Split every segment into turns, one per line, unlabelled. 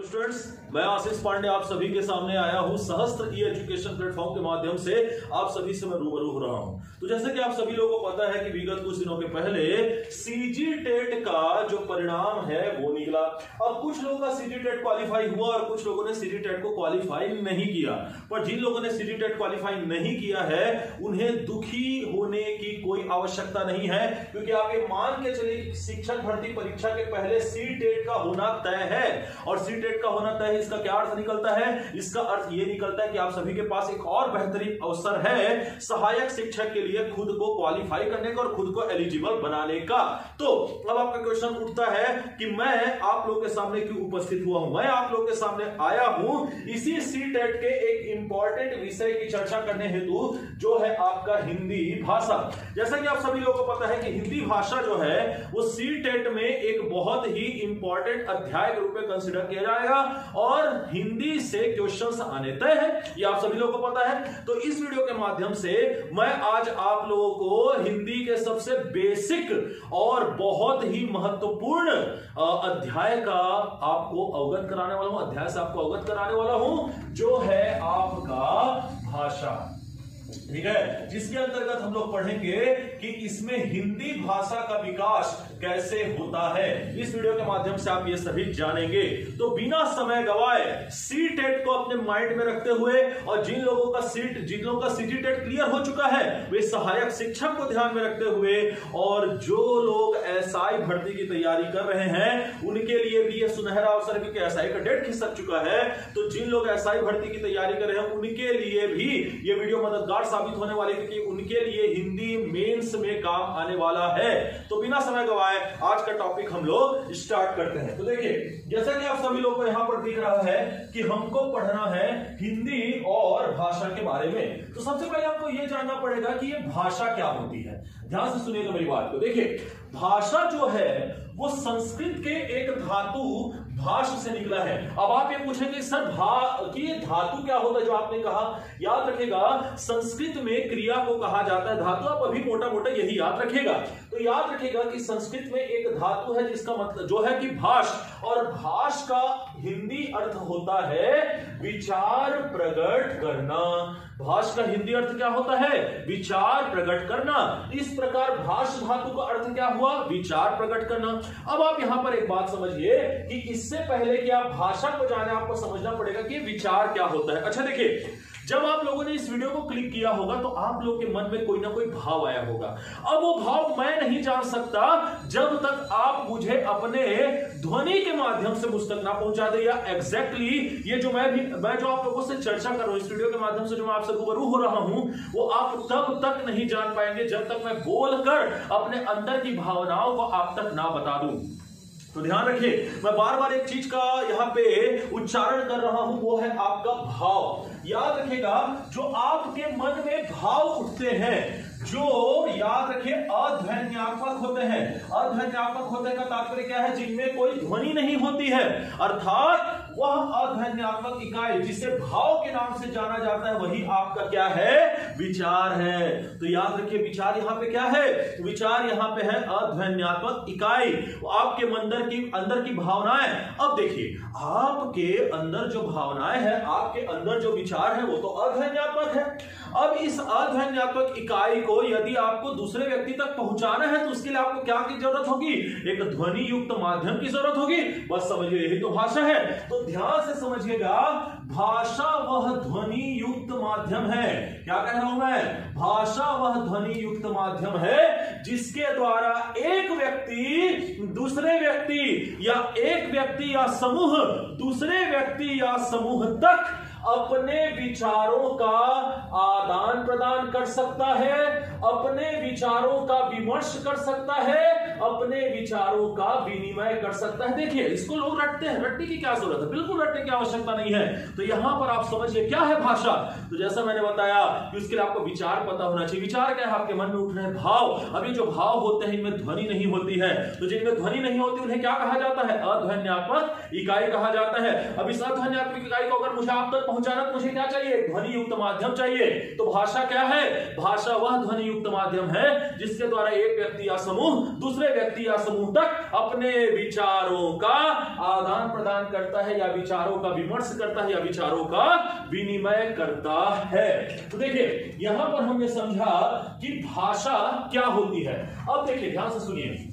Hello students, मैं आशीष पांडे आप सभी के सामने आया हूं सहस्त्र ई एजुकेशन प्लेटफॉर्म के माध्यम से आप सभी से मैं रूबरू हो रहा हूं। तो जैसे कि आप सभी लोगों को पता है कि विगत कुछ दिनों के पहले सीजी टेट का जो परिणाम है वो निकला। अब कुछ लोगों का सीजी टेट क्वालिफाई हुआ और कुछ लोगों ने सीजी टेट को क्वालिफाई नहीं किया। पर जिन लोगों ने सीजी टेट क्वालिफाई नहीं किया है उन्हें दुखी होने की कोई आवश्यकता नहीं है, क्योंकि आप ये मान के चलिए शिक्षक भर्ती परीक्षा के पहले सी टेट का होना तय है। और सी टेट का होना तय है, इसका क्या अर्थ निकलता है? इसका अर्थ ये निकलता है कि आप सभी के पास एक और बेहतरीन अवसर है सहायक शिक्षक के लिए खुद को क्वालिफाई करने का और खुद को एलिजिबल बनाने का। तो अब आपका क्वेश्चन उठता है कि मैं आप लोगों के सामने क्यों उपस्थित हुआ हूं। मैं आप लोगों के सामने आया हूं इसी सी टेट के एक इंपॉर्टेंट विषय की चर्चा करने हेतु, जो है आपका हिंदी भाषा। जैसा कि आप सभी लोगों को पता है कि हिंदी भाषा जो है वो सी टेट में एक बहुत ही इंपॉर्टेंट अध्याय के रूप में कंसिडर किया जाएगा और हिंदी से क्वेश्चंस आने तय है, ये आप सभी लोगों को पता है। तो इस वीडियो के माध्यम से मैं आज आप लोगों को हिंदी के सबसे बेसिक और बहुत ही महत्वपूर्ण अध्याय का आपको अवगत कराने वाला हूं, अध्याय से आपको अवगत कराने वाला हूं, जो है आपका भाषा। ठीक है, जिसके अंतर्गत हम लोग पढ़ेंगे कि इसमें हिंदी भाषा का विकास कैसे होता है। इस वीडियो के माध्यम से आप ये सभी जानेंगे। तो बिना समय गवाए सी टेट को अपने माइंड में रखते हुए और जिन लोगों का सीटी टेट क्लियर हो चुका है वे सहायक शिक्षक को ध्यान में रखते हुए, और जो लोग एसआई भर्ती की तैयारी कर रहे हैं उनके लिए भी ये सुनहरा अवसर, क्योंकि एसआई का डेट खिसक चुका है। तो जिन लोग एसआई भर्ती की तैयारी कर रहे हैं उनके लिए भी ये वीडियो मददगार साबित होने वाली है, क्योंकि उनके लिए हिंदी मेंस में काम आने वाला है। तो बिना समय गवाए आज का टॉपिक हम लोग स्टार्ट करते हैं। तो देखिए, जैसा कि आप सभी लोगों को यहां पर दिख रहा है कि हमको पढ़ना है हिंदी और भाषा के बारे में। तो सबसे पहले आपको यह जानना पड़ेगा कि ये भाषा क्या होती है। ध्यान से सुनिएगा मेरी बात को। देखिए, भाषा जो है वो संस्कृत के एक धातु भाष से निकला है। अब आप ये पूछेंगे सर कि ये धातु क्या होता है जो आपने कहा। याद रखिएगा, संस्कृत में क्रिया को कहा जाता है धातु। आप अभी मोटा मोटा यही याद रखिएगा। तो याद रखिएगा कि संस्कृत में एक धातु है जिसका मतलब जो है कि भाष, और भाष का हिंदी अर्थ होता है विचार प्रकट करना। भाष का हिंदी अर्थ क्या होता है? विचार प्रकट करना। इस प्रकार भाष धातु का अर्थ क्या हुआ? विचार प्रकट करना। अब आप यहां पर एक बात समझिए कि इससे पहले कि आप भाषा को जाने आपको समझना पड़ेगा कि विचार क्या होता है। अच्छा देखिए, जब आप लोगों ने इस वीडियो को क्लिक किया होगा तो आप लोगों के मन में कोई ना कोई भाव आया होगा। अब वो भाव मैं नहीं जान सकता जब तक आप मुझे अपने ध्वनि के माध्यम से मुझ तक ना पहुंचा दे, या एग्जैक्टली ये जो मैं जो आप लोगों से चर्चा कर रहा हूं इस वीडियो के माध्यम से, जो मैं आपसे रूबरू हो रहा हूं, वो आप तब तक नहीं जान पाएंगे जब तक मैं बोलकर अपने अंदर की भावनाओं को आप तक ना बता दूं। तो ध्यान रखिए, मैं बार बार एक चीज का यहाँ पे उच्चारण कर रहा हूं, वो है आपका भाव। याद रखिएगा, जो आपके मन में भाव उठते हैं, जो याद रखिए अध्वन्यात्मक होते हैं। अध्वन्यात्मक होने का तात्पर्य क्या है? जिनमें कोई ध्वनि नहीं होती है, अर्थात वह अध्वन्यात्मक इकाई जिसे भाव के नाम से जाना जाता है, वही आपका क्या है? विचार है। तो याद रखिए, विचार यहां पे क्या है? विचार यहां पे है अध्वन्यात्मक इकाई, आपके अंदर की भावनाएं। अब देखिए, आपके अंदर जो भावनाएं हैं, आपके अंदर जो विचार है, वो तो अध्वन्यात्मक है। अब इस अध्वन्यात्मक इकाई को यदि आपको दूसरे व्यक्ति तक पहुंचाना है तो उसके लिए आपको क्या की जरूरत होगी? एक ध्वनि युक्त माध्यम की जरूरत होगी। बस समझिए, यही तो भाषा है। तो ध्यान से समझिएगा, भाषा वह ध्वनि युक्त माध्यम है। क्या कह रहा हूं मैं? भाषा वह ध्वनि युक्त माध्यम है जिसके द्वारा एक व्यक्ति दूसरे व्यक्ति या एक व्यक्ति या समूह दूसरे व्यक्ति या समूह तक अपने विचारों का आदान प्रदान कर सकता है, अपने विचारों का विमर्श कर सकता है, अपने विचारों का विनिमय कर सकता है। देखिए, इसको लोग रटते हैं, रटने की क्या जरूरत है? बिल्कुल रटने की आवश्यकता नहीं है। तो यहां पर आप समझिए क्या है भाषा। तो जैसा मैंने बताया कि उसके लिए आपको विचार पता होना चाहिए। विचार क्या है? आपके मन में उठ रहे भाव। अभी जो भाव होते हैं इनमें ध्वनि नहीं होती है, तो जिनमें ध्वनि नहीं होती उन्हें क्या कहा जाता है? अध्वन्यात्मक इकाई कहा जाता है। अब इस अध्वन्यात्मक इकाई को अगर मुझे आप तक पहुंचाना मुझे क्या चाहिए? ध्वनि युक्त माध्यम चाहिए। तो भाषा क्या है? भाषा वह ध्वनि युक्त माध्यम है जिसके द्वारा एक व्यक्ति या समूह दूसरे व्यक्ति या समूह तक अपने विचारों का आदान प्रदान करता है, या विचारों का विमर्श करता है, या विचारों का विनिमय करता है। तो देखिए यहां पर हमने समझा कि भाषा क्या होती है। अब देखिए ध्यान से सुनिए,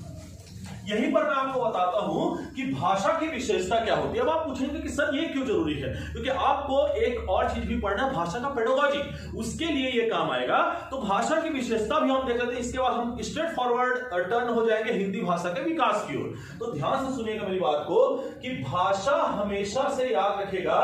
यहीं पर मैं आपको बताता हूं कि भाषा की विशेषता क्या होती है। अब आप पूछेंगे कि सर ये क्यों जरूरी है? क्योंकि आपको एक और चीज भी पढ़ना है, भाषा का पेडागॉजी, उसके लिए ये काम आएगा। तो भाषा की विशेषता भी हम देख लेते हैं, इसके बाद हम स्ट्रेट फॉरवर्ड टर्न हो जाएंगे हिंदी भाषा के विकास की ओर। तो ध्यान से सुनिएगा मेरी बात को कि भाषा हमेशा से याद रखेगा,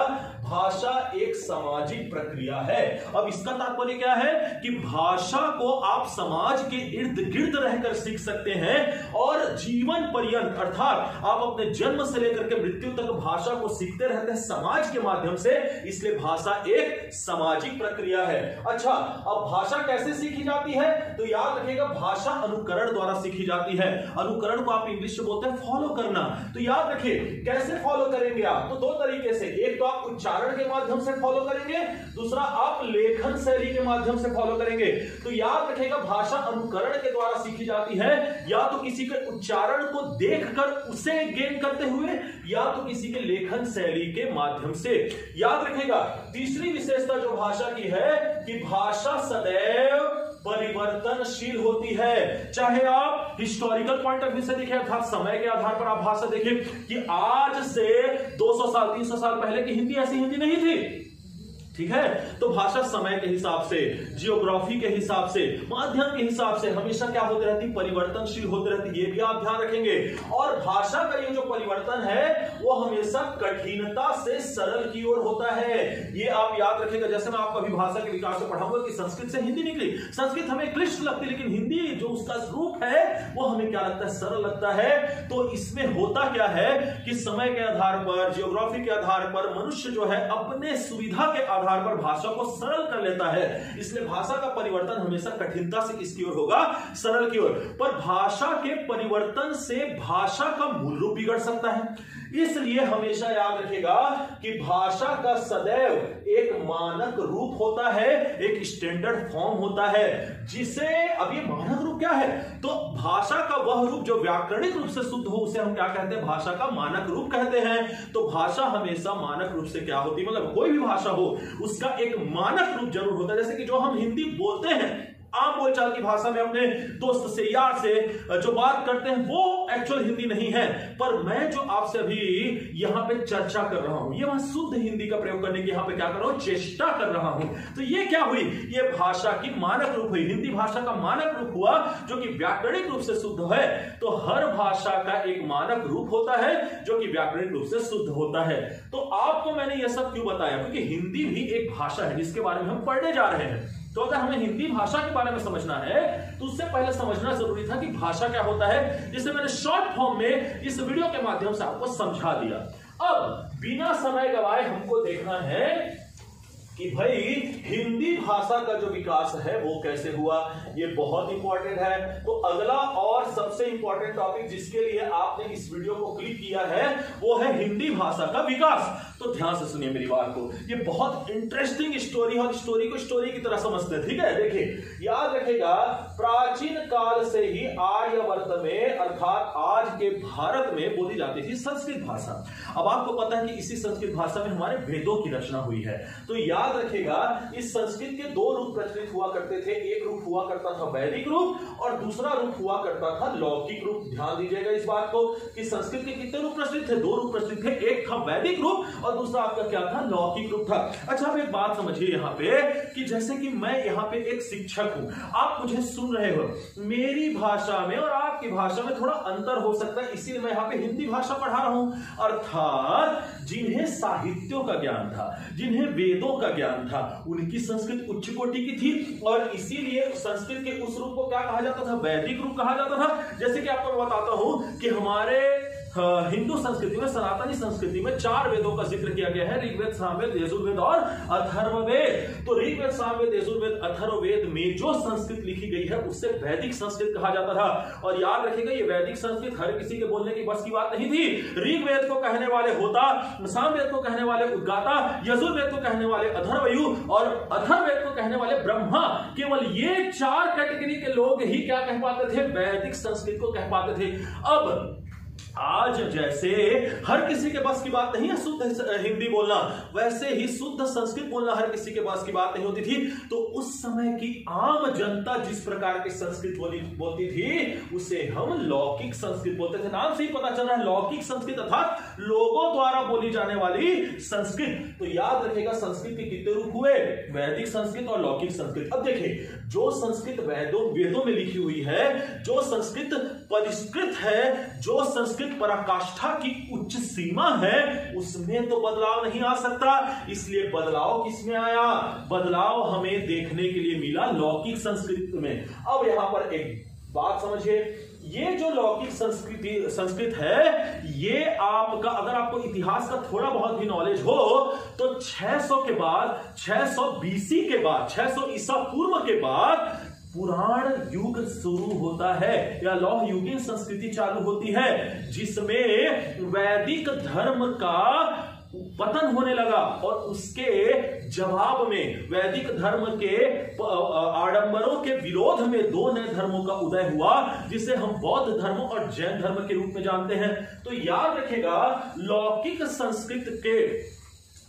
भाषा एक सामाजिक प्रक्रिया है। अब इसका तात्पर्य क्या है कि भाषा को आप समाज के इर्द गिर्द रहकर सीख सकते हैं और जीवन पर्यंत, अर्थात आप अपने जन्म से लेकर के मृत्यु तक भाषा को सीखते रहते हैं समाज के माध्यम से, इसलिए भाषा एक सामाजिक प्रक्रिया है। अच्छा, अब भाषा कैसे सीखी जाती है? तो याद रखिएगा भाषा अनुकरण द्वारा सीखी जाती है। अनुकरण को आप इंग्लिश में बोलते हैं फॉलो करना। तो याद रखिए कैसे फॉलो करेंगे आप? तो दो तरीके से, एक तो आप उच्चारण के माध्यम से फॉलो करेंगे, दूसरा आप लेखन शैली के माध्यम से फॉलो करेंगे। तो याद रखिएगा भाषा अनुकरण के द्वारा सीखी जाती है, या तो किसी के उच्चारण को देखकर उसे गेन करते हुए, या तो किसी के लेखन शैली के माध्यम से। याद रखिएगा तीसरी विशेषता जो भाषा की है कि भाषा सदैव परिवर्तनशील होती है। चाहे आप हिस्टोरिकल पॉइंट ऑफ व्यू से देखें, अर्थात समय के आधार पर आप भाषा देखें कि आज से 200 साल 300 साल पहले की हिंदी ऐसी हिंदी नहीं थी, ठीक है? तो भाषा समय के हिसाब से, जियोग्राफी के हिसाब से, माध्यम के हिसाब से हमेशा क्या होती रहती? परिवर्तनशील होती रहती। ये भी आप ध्यान रखेंगे। और भाषा का ये जो परिवर्तन है वो हमेशा कठिनता से सरल की ओर होता है, ये आप याद रखेंगे। जैसे मैं आपको अभी भाषा के विकास में पढ़ाऊंगा कि संस्कृत से हिंदी निकली, संस्कृत हमें क्लिष्ट लगती है, लेकिन हिंदी जो उसका रूप है वो हमें क्या लगता है? सरल लगता है। तो इसमें होता क्या है कि समय के आधार पर, जियोग्राफी के आधार पर मनुष्य जो है अपने सुविधा के आधार पर भाषा को सरल कर लेता है, इसलिए भाषा का परिवर्तन हमेशा कठिनता से किसकी ओर होगा? सरल की ओर। पर भाषा के परिवर्तन से भाषा का मूल रूप बिगड़ सकता है, इसलिए हमेशा याद रखिएगा कि भाषा का सदैव एक मानक रूप होता है, एक स्टैंडर्ड फॉर्म होता है, जिसे अब ये मानक रूप क्या है? तो भाषा का वह रूप जो व्याकरणिक रूप से शुद्ध हो उसे हम क्या कहते हैं? भाषा का मानक रूप कहते हैं। तो भाषा हमेशा मानक रूप से क्या होती है? मतलब कोई भी भाषा हो उसका एक मानक रूप जरूर होता है। जैसे कि जो हम हिंदी बोलते हैं आम बोलचाल की भाषा में अपने दोस्त से, यार से जो बात करते हैं वो एक्चुअल हिंदी नहीं है, पर मैं जो आपसे अभी यहां पे चर्चा कर रहा हूं ये वहां शुद्ध हिंदी का प्रयोग करने की यहां पे क्या कर रहा हूं? चेष्टा कर रहा हूं। तो ये क्या हुई? ये भाषा की मानक रूप हुई, हिंदी भाषा का मानक रूप हुआ जो कि व्याकरणिक रूप से शुद्ध है। तो हर भाषा का एक मानक रूप होता है जो कि व्याकरणिक रूप से शुद्ध होता है। तो आपको मैंने यह सब क्यों बताया? क्योंकि हिंदी भी एक भाषा है जिसके बारे में हम पढ़ने जा रहे हैं। तो अगर हमें हिंदी भाषा के बारे में समझना है तो उससे पहले समझना जरूरी था कि भाषा क्या होता है, जिसे मैंने शॉर्ट फॉर्म में इस वीडियो के माध्यम से आपको समझा दिया। अब बिना समय गवाए हमको देखना है कि भाई हिंदी भाषा का जो विकास है वो कैसे हुआ, ये बहुत इंपॉर्टेंट है। तो अगला और सबसे इंपॉर्टेंट टॉपिक जिसके लिए आपने इस वीडियो को क्लिक किया है वो है हिंदी भाषा का विकास। तो ध्यान से सुनिए मेरी बात को, ये बहुत इंटरेस्टिंग स्टोरी है और स्टोरी को स्टोरी की तरह समझते हैं, ठीक है? देखिए याद रखेगा प्राचीन काल से ही आर्यवर्त में अर्थात आज के भारत में बोली जाती थी संस्कृत भाषा। अब आपको पता है कि इसी संस्कृत भाषा में हमारे वेदों की रचना हुई है। तो याद रखेगा इस संस्कृत के दो रूप प्रचलित हुआ करते थे, एक रूप हुआ करता था वैदिक रूप और दूसरा रूप हुआ करता था लौकिक रूप। ध्यान दीजिएगा इस बात को कि संस्कृत के कितने रूप प्रचलित थे? दो रूप प्रचलित थे, एक था वैदिक रूप और दूसरा आपका क्या था? लौकिक रूप था। अच्छा अब एक बात समझिए यहाँ पे कि जैसे कि मैं यहाँ पे एक शिक्षक हूं, आप मुझे सुन रहे हो, मेरी भाषा में और आपकी भाषा में थोड़ा अंतर हो सकता है, इसीलिए मैं यहाँ पे हिंदी भाषा पढ़ा रहा हूं। अर्थात जिन्हें साहित्यों का ज्ञान था, जिन्हें वेदों का ज्ञान था, उनकी संस्कृत उच्च कोटि की थी और इसीलिए संस्कृत के उस रूप को क्या कहा जाता था? वैदिक रूप कहा जाता था। जैसे कि आपको मैं बताता हूं कि हमारे हिंदू संस्कृति में, सनातनी संस्कृति में 4 वेदों का जिक्र किया गया है, ऋग्वेद, सामवेद, यजुर्वेद और अथर्ववेद। तो ऋग्वेद, सामवेद, यजुर्वेद, अथर्ववेद में जो संस्कृत लिखी गई है उसे वैदिक संस्कृत कहा जाता था। और याद रखिएगा, ये वैदिक संस्कृत हर किसी के बोलने की बस की बात नहीं थी। ऋग्वेद को कहने वाले होता, सामवेद को कहने वाले उद्गाता, यजुर्वेद को कहने वाले अथर्वयु और अथर्ववेद को कहने वाले ब्रह्मा। केवल ये 4 कैटेगरी के लोग ही क्या कह पाते थे? वैदिक संस्कृत को कह पाते थे। अब आज जैसे हर किसी के बस की बात नहीं है शुद्ध हिंदी बोलना, वैसे ही शुद्ध संस्कृत बोलना हर किसी के बस की बात नहीं होती थी। तो उस समय की आम जनता जिस प्रकार की संस्कृत बोलती थी उसे हम लौकिक संस्कृत बोलते थे। नाम से ही पता चल रहा है, लौकिक संस्कृत अर्थात लोगों द्वारा बोली जाने वाली संस्कृत। तो याद रखिएगा, संस्कृत के कितने रूप हुए? वैदिक संस्कृत और लौकिक संस्कृत। अब देखिए, जो संस्कृत वेदों में लिखी हुई है, जो संस्कृत परिष्कृत है, जो संस्कृत पराकाष्ठा की उच्च सीमा है, उसमें तो बदलाव नहीं आ सकता। इसलिए बदलाव किसमें आया? बदलाव हमें देखने के लिए मिला लौकिक संस्कृत में। अब यहां पर एक बात समझिए, ये जो लौकिक संस्कृत है, ये आपका, अगर आपको इतिहास का थोड़ा बहुत भी नॉलेज हो तो 600 के बाद, 600 बीसी के बाद, 600 ईसा पूर्व के बाद पुराण युग शुरू होता है या लौह युगीन संस्कृति चालू होती है, जिसमें वैदिक धर्म का पतन होने लगा और उसके जवाब में वैदिक धर्म के आडंबरों के विरोध में 2 नए धर्मों का उदय हुआ, जिसे हम बौद्ध धर्म और जैन धर्म के रूप में जानते हैं। तो याद रखेगा, लौकिक संस्कृत के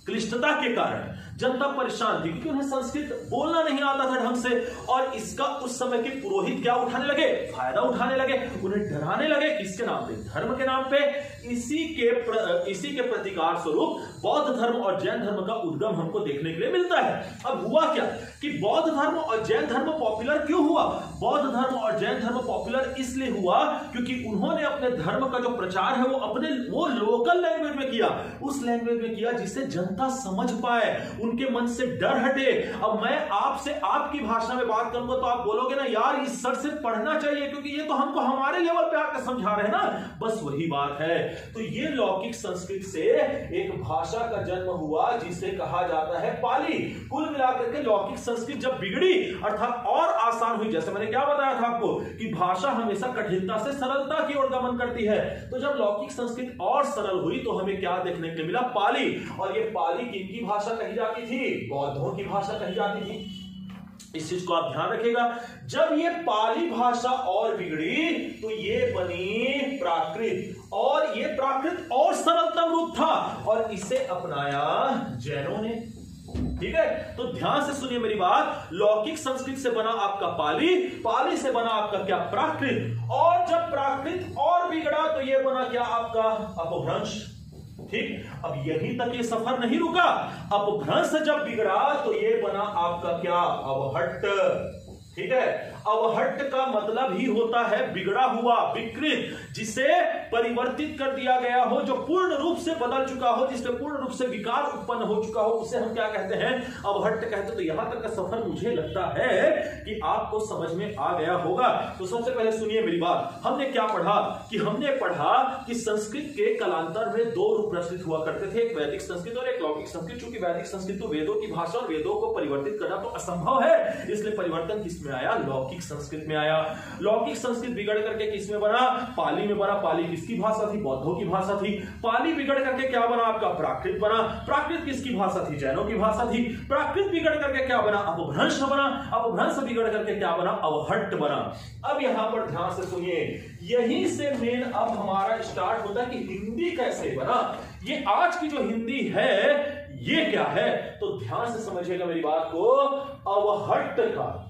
क्लिष्टता के कारण जनता परेशान थी, क्योंकि उन्हें संस्कृत बोलना नहीं आता था ढंग से। और इसका उस समय के पुरोहित क्या उठाने लगे? फायदा उठाने लगे, उन्हें डराने लगे। किसके नाम पे? धर्म के नाम पे। इसी के प्रतिकार स्वरूप बौद्ध धर्म और जैन धर्म का उद्गम हमको देखने के लिए मिलता है। अब हुआ क्या कि बौद्ध धर्म और जैन धर्म पॉपुलर क्यों हुआ? बौद्ध धर्म और जैन धर्म पॉपुलर इसलिए हुआ क्योंकि उन्होंने अपने धर्म का जो प्रचार है वो लोकल लैंग्वेज में किया, उस लैंग्वेज में किया जिसे जनता समझ पाए, उनके मन से डर हटे। अब मैं आपसे आपकी भाषा में बात करूंगा तो आप बोलोगे ना, यार इस सर से पढ़ना चाहिए क्योंकि ये तो हमको हमारे लेवल पे आकर समझा रहे हैं ना। बस वही बात है। तो ये लौकिक संस्कृत से एक भाषा का जन्म हुआ जिसे कहा जाता है पाली। कुल मिलाकर के लौकिक संस्कृत जब बिगड़ी अर्थात और आसान हुई, जैसे मैंने क्या बताया था आपको कि भाषा हमेशा कठिनता से सरलता की ओर गमन करती है, तो जब लौकिक संस्कृत और सरल हुई तो हमें क्या देखने को मिला? पाली। और ये पाली किनकी भाषा कही जाती थी? बौद्धों की भाषा कही जाती थी। इस चीज को आप ध्यान रखिएगा। जब ये पाली भाषा और बिगड़ी तो ये बनी प्राकृत, और ये प्राकृत और सरलतम रूप था और इसे अपनाया जैनों ने। ठीक है, तो ध्यान से सुनिए मेरी बात। लौकिक संस्कृत से बना आपका पाली, पाली से बना आपका क्या? प्राकृत। और जब प्राकृत और बिगड़ा तो ये बना क्या? आपका अपभ्रंश। ठीक, अब यहीं तक ये सफर नहीं रुका। अपभ्रंश जब बिगड़ा तो ये बना आपका क्या? अवहट्ट। ठीक है, अवहट्ट का मतलब ही होता है बिगड़ा हुआ, विकृत, जिसे परिवर्तित कर दिया गया हो, जो पूर्ण रूप से बदल चुका हो, जिसमें पूर्ण रूप से विकार उत्पन्न हो चुका हो, उसे हम क्या कहते हैं? अवहट्ट कहते। तो यहां तक का सफर मुझे लगता है कि आपको समझ में आ गया होगा। तो सबसे पहले सुनिए मेरी बात। हमने क्या पढ़ा कि हमने पढ़ा कि संस्कृत के कालांतर में 2 रूप प्रचलित हुआ करते थे, एक वैदिक संस्कृत और एक लौकिक संस्कृत। चूंकि वैदिक संस्कृत तो वेदों की भाषा और वेदों को परिवर्तित करना तो असंभव है, इसलिए परिवर्तन किसमें आया? लौकिक संस्कृत में आया। लौकिक संस्कृत बिगड़ करके किसमें बना? पाली में बना। पाली किसकी भाषा थी? बौद्धों की भाषा थी। पाली बिगड़ करके क्या बना? आपका प्राकृत बना। प्राकृत किसकी भाषा थी? जैनों की भाषा थी। प्राकृत बिगड़ करके क्या बना? अपभ्रंश बना। अपभ्रंश बिगड़ करके क्या बना? अवहट्ट बना। अब यहां पर ध्यान से सुनिए, यहीं से मेन अब हमारा स्टार्ट होता है कि हिंदी कैसे बना। ये आज की जो हिंदी है ये क्या है? तो ध्यान से समझिएगा मेरी बात को। अवहट्ट का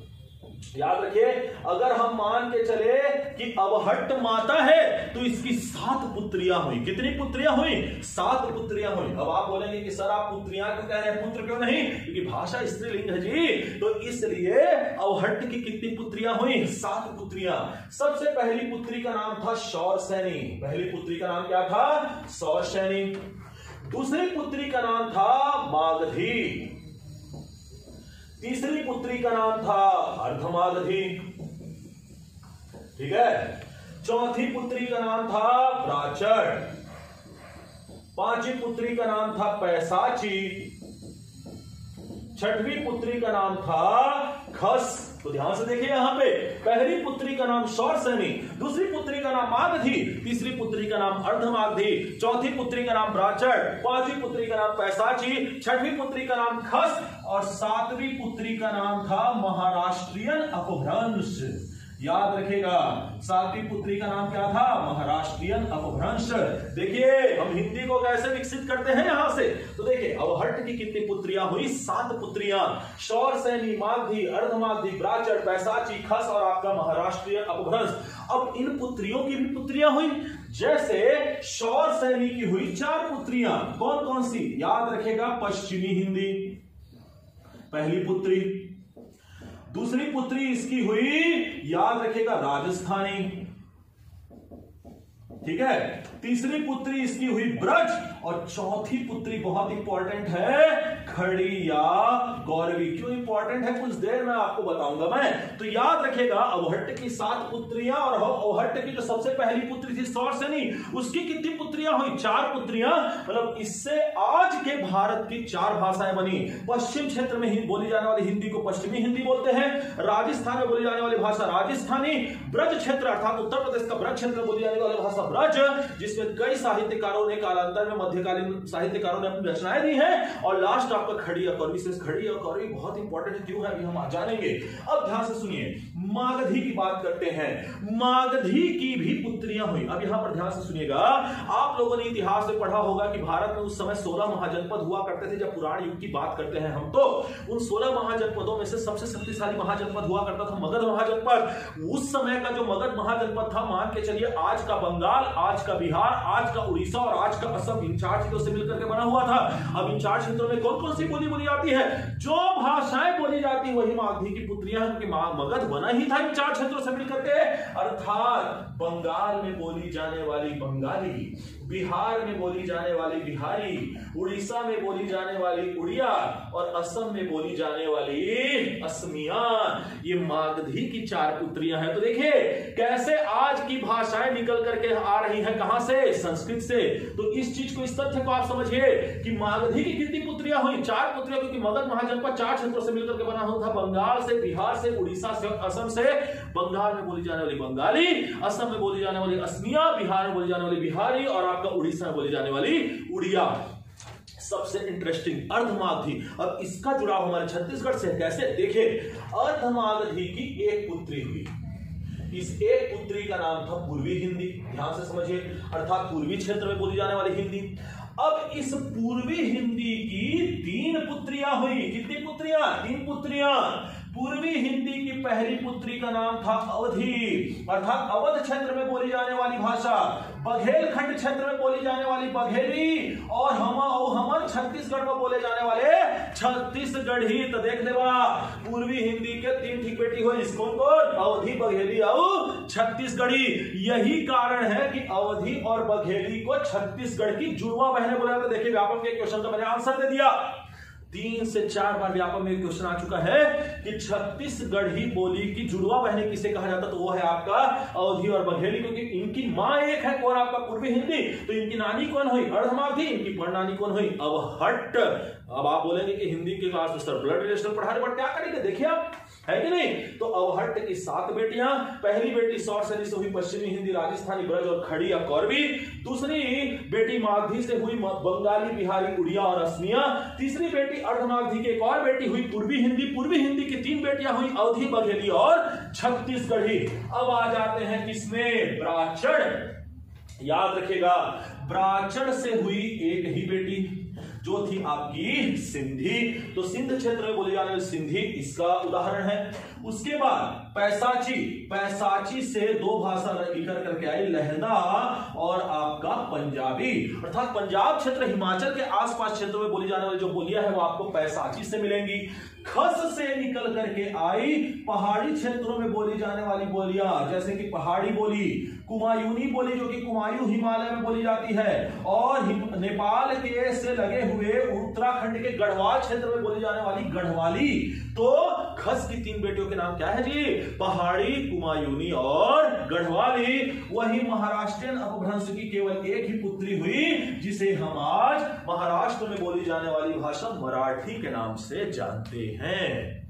याद रखिए, अगर हम मान के चले कि अवहट्ट माता है तो इसकी 7 पुत्रियां हुई। कितनी पुत्रियां हुई? 7 पुत्रियां हुई। अब आप बोलेंगे कि सर आप पुत्रियां क्यों कह रहे हैं, पुत्र क्यों नहीं? क्योंकि भाषा स्त्रीलिंग है जी, तो इसलिए अवहट्ट की कितनी पुत्रियां हुई? 7 पुत्रियां। सबसे पहली पुत्री का नाम था शौरसेनी। पहली पुत्री का नाम क्या था? शौरसेनी। दूसरी पुत्री का नाम था मागधी। तीसरी पुत्री का नाम था अर्धमागधी। ठीक है, चौथी पुत्री का नाम था ब्राचड़, पांचवी पुत्री का नाम था पैसाची, छठवीं पुत्री का नाम था खस। तो ध्यान से देखिए यहां पे, पहली पुत्री का नाम शौरसेनी, दूसरी पुत्री का नाम मागधी, तीसरी पुत्री का नाम अर्धमागधी, चौथी पुत्री का नाम ब्राचड़, पांचवी पुत्री का नाम पैसाची, छठवीं पुत्री का नाम खस और सातवीं पुत्री का नाम था महाराष्ट्रियन अपभ्रंश। याद रखिएगा, सातवीं पुत्री का नाम क्या था? महाराष्ट्रियन अपभ्रंश। देखिए हम हिंदी को कैसे विकसित करते हैं यहां से, तो देखिए अवहट्ट की कितनी पुत्रियां हुई? 7 पुत्रियां, शौरसेनी, मागधी, अर्धमागधी, ब्राचड़, पैसाची, खस और आपका महाराष्ट्रियन अपभ्रंश। अब इन पुत्रियों की भी पुत्रियां हुई, जैसे शौरसेनी की हुई 4 पुत्रियां। कौन कौन सी? याद रखेगा, पश्चिमी हिंदी पहली पुत्री, दूसरी पुत्री इसकी हुई, याद रखेगा, राजस्थानी, ठीक है, तीसरी पुत्री इसकी हुई ब्रज और चौथी पुत्री बहुत इंपॉर्टेंट है, खड़ी या गौरवी। क्यों इंपॉर्टेंट है कुछ देर में आपको बताऊंगा मैं। तो याद रखेगा अवहट्ट की 7 पुत्रियां और अवहट्ट की जो सबसे पहली पुत्री थी शौरसेनी, उसकी कितनी पुत्रियां हुई? 4 पुत्रियां। मतलब इससे आज के भारत की 4 भाषाएं बनी। पश्चिम क्षेत्र में बोली जाने वाली हिंदी को पश्चिमी हिंदी बोलते हैं, राजस्थान में बोली जाने वाली भाषा राजस्थानी, ब्रज क्षेत्र अर्थात उत्तर प्रदेश का ब्रज क्षेत्र में बोली जाने वाली भाषा ब्रज, जिसमें कई साहित्यकारों ने कालांतर में मध्यकालीन साहित्यकारों ने अपनी रचनाएं दी हैं। और लास्ट आपका खड़ी और कौरवी से, खड़ी और कौरवी बहुत इंपॉर्टेंट है, क्यों है अभी हम जानेंगे। अब ध्यान से सुनिए, मागधी की बात करते हैं। मागधी की भी पुत्रियां हुई। अब यहां पर ध्यान से सुनिएगा, आप लोगों ने इतिहास में पढ़ा होगा कि भारत में उस समय 16 महाजनपद हुआ करते थे। जब पुराण युग की बात करते हैं हम, तो उन 16 महाजनपदों में से सबसे शक्तिशाली महाजनपद हुआ करता था मगध महाजनपद। उस समय का जो मगध महाजनपद था, मान के चलिए आज का बंगाल, आज का बिहार, आज का उड़ीसा और आज का असम, इन 4 क्षेत्रों से मिलकर के बना हुआ था। अब इन 4 क्षेत्रों में कौन कौन सी बोली बोली जाती है? जो भाषाएं बोली जाती वही मागधी की पुत्रियां, क्योंकि मगध बना ही था इन 4 क्षेत्रों से मिलकर के। अर्थात बंगाल में बोली जाने वाली बंगाली, बिहार में बोली जाने वाली बिहारी, उड़ीसा में बोली जाने वाली उड़िया और असम में बोली जाने वाली असमिया, ये मागधी की 4 पुत्रियां हैं। तो देखिए कैसे आज की भाषाएं निकल करके आ रही हैं, कहां से? संस्कृत से। तो इस चीज को, इस तथ्य को आप समझिए कि मागधी की कितनी पुत्रियां हुई? 4 पुत्रियां, क्योंकि मगध महाजनपद 4 क्षेत्रों से मिलकर के बना हुआ था, बंगाल से, बिहार से, उड़ीसा से, असम से। बंगाल में बोली जाने वाली बंगाली, असम में बोली जाने वाली असमिया, बिहार में बोली जाने वाली बिहारी और आपका उड़ीसा में बोली जाने वाली उड़िया। सबसे इंटरेस्टिंग अर्धमागधी। अब इसका जुड़ाव हमारे छत्तीसगढ़ से कैसे? देखिए अर्धमागधी की 1 पुत्री हुई, इस 1 पुत्री का नाम था पूर्वी हिंदी। ध्यान से समझिए, अर्थात पूर्वी क्षेत्र में बोली जाने वाली हिंदी। अब इस पूर्वी हिंदी की 3 पुत्रियां हुई। कितनी पुत्रियां? 3 पुत्रियां। पूर्वी हिंदी की पहली पुत्री का नाम था अवधी, अर्थात अवध क्षेत्र में बोली जाने वाली भाषा, बघेलखंड क्षेत्र में बोली जाने वाली बघेली और हमर छत्तीसगढ़ में बोले जाने वाले छत्तीसगढ़ी। तो देख लेवा, पूर्वी हिंदी के 3 ठीक बेटी हुई, कौन कौन? अवधी, बघेली और छत्तीसगढ़ी। यही कारण है कि अवधी और बघेली को छत्तीसगढ़ की जुड़वा बहनें बोला जाता है। देखिए व्यापक के क्वेश्चन का मैंने आंसर दे दिया, 3 से 4 बार व्यापक में क्वेश्चन आ चुका है कि छत्तीसगढ़ी बोली की जुड़वा बहनें किसे कहा जाता, तो वो है आपका अवधी और बघेली, क्योंकि इनकी मां एक है, कौन? आपका पूर्वी हिंदी। तो इनकी नानी कौन हुई? अर्धमागधी। इनकी परनानी कौन हुई? अवहट्ट। अब आप बोलेंगे कि हिंदी के क्लास में सर ब्लड रिलेशन पढ़ा रहे, बट क्या करेंगे? देखिए आप, है कि नहीं? तो अवहट्ट की 7 बेटियां, पहली बेटी शौरसेनी से हुई पश्चिमी हिंदी, राजस्थानी, ब्रज और खड़ी या कौरवी। दूसरी बेटी मागधी से हुई बंगाली, बिहारी, उड़िया और असमिया। तीसरी बेटी अर्धमागधी की एक और बेटी हुई पूर्वी हिंदी। पूर्वी हिंदी की 3 बेटियां हुई, अवधी, बघेली और छत्तीसगढ़ी। अब आ जाते हैं किसमें? ब्राचड़। याद रखिएगा, ब्राचड़ से हुई एक ही बेटी जो थी आपकी सिंधी। तो सिंध क्षेत्र में बोली जाने वाली सिंधी इसका उदाहरण है। उसके बाद पैसाची, पैसाची से 2 भाषा निकल करके आई, लहंदा और आपका पंजाबी। अर्थात पंजाब क्षेत्र, हिमाचल के आसपास क्षेत्रों में बोली जाने वाली जो बोलियां है वो आपको पैसाची से मिलेंगी। खस से निकल करके आई पहाड़ी क्षेत्रों में बोली जाने वाली बोलियां, जैसे कि पहाड़ी बोली, कुमायूनी बोली जो कि कुमायूं हिमालय में बोली जाती है, और नेपाल के से लगे हुए उत्तराखंड के गढ़वाल क्षेत्र में बोली जाने वाली गढ़वाली। तो खस की तीन बेटियों के नाम क्या है जी? पहाड़ी, कुमायूनी और गढ़वाली। वही महाराष्ट्रियन अपभ्रंश की केवल एक ही पुत्री हुई, जिसे हम आज महाराष्ट्र में बोली जाने वाली भाषा मराठी के नाम से जानते हैं।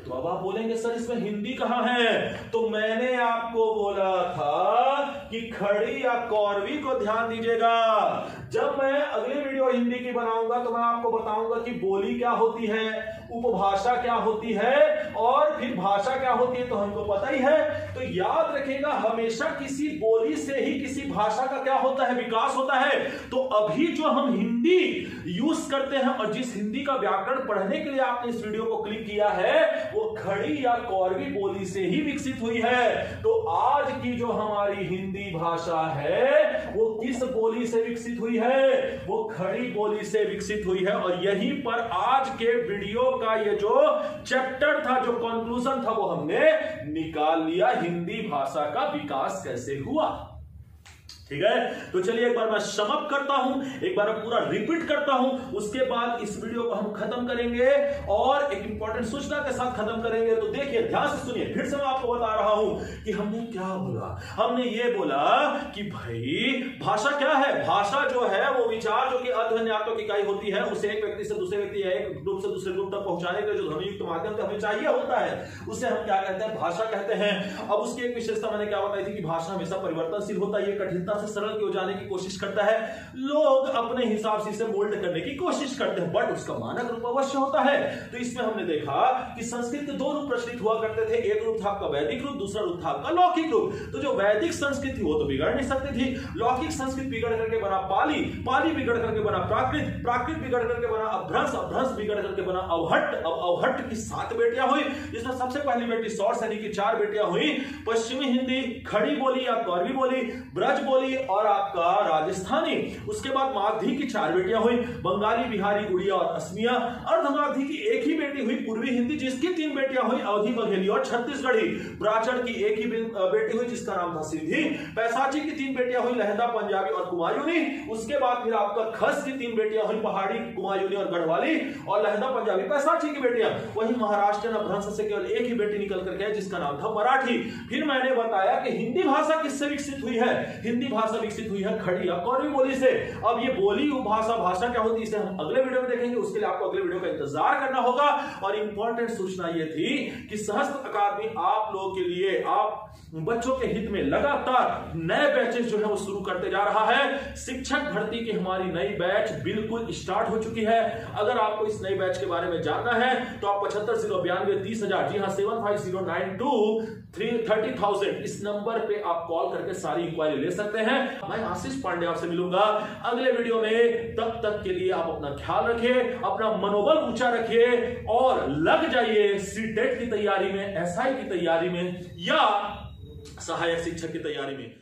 तो अब आप बोलेंगे सर इसमें हिंदी कहां है? तो मैंने आपको बोला था कि खड़ी या कौरवी को ध्यान दीजिएगा। जब मैं अगली वीडियो हिंदी की बनाऊंगा तो मैं आपको बताऊंगा कि बोली क्या होती है, उपभाषा क्या होती है और फिर भाषा क्या होती है, तो हमको पता ही है। तो याद रखिएगा, हमेशा किसी बोली से ही किसी भाषा का क्या होता है? विकास होता है। तो अभी जो हम हिंदी यूज करते हैं और जिस हिंदी का व्याकरण पढ़ने के लिए आपने इस वीडियो को क्लिक किया है, वो खड़ी या कौरवी बोली से ही विकसित हुई है। तो आज की जो हमारी हिंदी भाषा है वो किस बोली से विकसित हुई है? वो खड़ी बोली से विकसित हुई है। और यहीं पर आज के वीडियो का ये जो चैप्टर था, जो कंक्लूजन था, वो हमने निकाल लिया। हिंदी भाषा का विकास कैसे हुआ। ठीक है, तो चलिए एक बार मैं समअप करता हूं, एक बार पूरा रिपीट करता हूं, उसके बाद इस वीडियो को हम खत्म करेंगे और एक इंपॉर्टेंट सूचना के साथ खत्म करेंगे। तो देखिए, ध्यान से सुनिए, फिर से मैं आपको बता रहा हूं कि हमने क्या बोला। हमने ये बोला कि भाई भाषा क्या है? भाषा जो है वो विचार जो कि अर्धन्यात्मक की इकाई होती है, उसे एक व्यक्ति से दूसरे व्यक्ति या एक ग्रुप से दूसरे ग्रुप तक पहुंचाने के जो ध्वनियुक्त माध्यम से हमें चाहिए होता है, उसे हम क्या कहते हैं? भाषा कहते हैं। अब उसकी एक विशेषता मैंने क्या बताई थी कि भाषा हमेशा परिवर्तनशील होता है, ये कठिनता से सरल की हो जाने की कोशिश करता है। लोग अपने हिसाब से इसे मोल्ड करने की कोशिश करते हैं, बट उसका मानक रूप अवश्य होता है। तो इसमें हमने देखा कि संस्कृत के दो रूप प्रचलित हुआ करते थे। एक रूप था आपका वैदिक रूप, दूसरा रूप था आपका लौकिक रूप। तो जो वैदिक संस्कृत थी वो तो बिगड़ नहीं सकती थी। लौकिक संस्कृत बिगड़ करके बना पाली, पाली बिगड़ करके बना प्राकृत, प्राकृत बिगड़ करके बना अभ्रंश, अभ्रंश बिगड़ करके बना अवहट्ट। अब अवहट्ट की 7 बेटियां हुई, जिसमें सबसे पहली बेटी सौर सैनी की 4 बेटियां हुई। पश्चिमी हिंदी, खड़ी बोली या कौरवी बोली, ब्रज बोली और आपका राजस्थानी। उसके बाद मागधी की 4 बेटियां हुई, बंगाली, बिहारी, उड़िया और असमिया। अर्धमागधी की एक ही बेटी हुई, पूर्वी हिंदी, जिसकी 3 बेटियां हुई, अवधी, बघेली और छत्तीसगढ़ी। ब्राह्मण की एक ही बेटी हुई, जिसका नाम था सिंधी। पैसाची की 3 बेटियां हुई, लहदा, पंजाबी और कुमायूनी। उसके बाद फिर आपका खस की 3 बेटियां हुई, पहाड़ी, कुमायूनी और गढ़वाली और लहदा, पंजाबी, पैसाची की बेटियां। वही महाराष्ट्र अपभ्रंश से केवल एक ही बेटी निकल करके है, जिसका नाम था मराठी। फिर मैंने बताया कि हिंदी भाषा किससे विकसित हुई है? हिंदी भाषा विकसित हुई है खड़ी या कौरवी बोली से। अब ये बोली, उपभाषा, भाषा क्या होती है, इसे हम अगले वीडियो में देखेंगे। उसके लिए आपको अगले वीडियो का इंतजार करना होगा। और इंपॉर्टेंट सूचना ये थी कि सहस्त्र अकादमी आप लोगों के लिए, आप बच्चों के हित में लगातार नए बैचेस जो है वो शुरू करते जा रहा है। शिक्षक भर्ती की हमारी नई बैच बिल्कुल स्टार्ट हो चुकी है। अगर आपको इस नई बैच के बारे में जानना है तो आप 7509 30,000, जी हाँ 7509230000 इस नंबर पे आप कॉल करके सारी इंक्वायरी ले सकते हैं। मैं आशीष पांडे आपसे मिलूंगा अगले वीडियो में। तब तक के लिए आप अपना ख्याल रखिए, अपना मनोबल ऊंचा रखिए और लग जाइए सीटेट की तैयारी में, एसआई की तैयारी में या सहायक शिक्षक की तैयारी में।